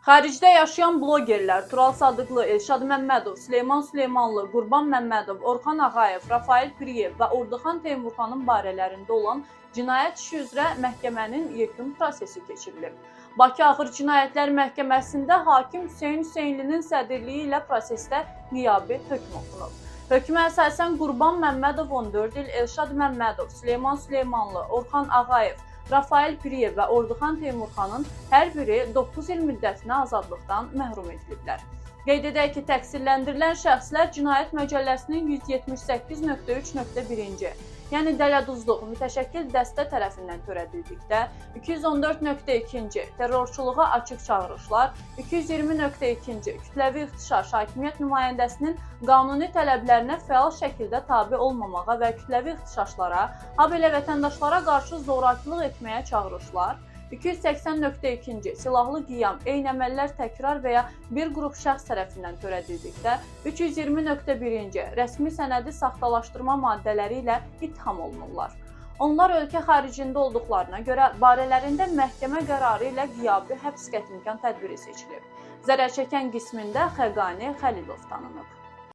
Xaricdə yaşayan blogerlər Tural Sadıqlı, Elşad Məmmədov, Süleyman Süleymanlı, Qurban Məmmədov, Orxan Ağayev, Rafael Piriyev və Orduxan Teymurxanın barələrində olan cinayət işi üzrə məhkəmənin yekun prosesi keçirilib. Bakı Ağır Cinayətlər Məhkəməsində hakim Hüseyn Hüseynlinin sədrliyi ilə prosesdə qiyabi hökm oxunub. Hökmə əsasən Qurban Məmmədov 14 il, Elşad Məmmədov, Süleyman Süleymanlı, Orxan Ağayev, Rafael Piriyev və Orduxan Teymurxanın hər biri 9 il müddətinə azadlıqdan məhrum ediliblər. Qeyd edək ki, təqsirləndirilən şəxslər Cinayət Məcəlləsinin 178.3.1-ci, yəni dələduzluq mütəşəkkil dəstə tərəfindən törədildikdə, 214.2-ci terrorçuluğa açıq çağırışlar, 220.2-ci kütləvi ixtişaş hakimiyyət nümayəndəsinin qanuni tələblərinə fəal şəkildə tabe olmamağa və kütləvi ixtişaşlara, habelə vətəndaşlara qarşı zorakılıq etməyə çağırışlar, 280.2-ci silahlı qiyam, eyni əməllər təkrar və ya bir qrup şəxs tərəfindən törədildikdə, 320.1-ci rəsmi sənədi saxtalaşdırma maddələri ilə ittiham olunurlar. Onlar ölkə xaricində olduqlarına görə barələrində məhkəmə qərarı ilə qiyabi həbs qətimkan tədbiri seçilib. Zərər çəkən qismində Xəqani Xəlilov tanınıb.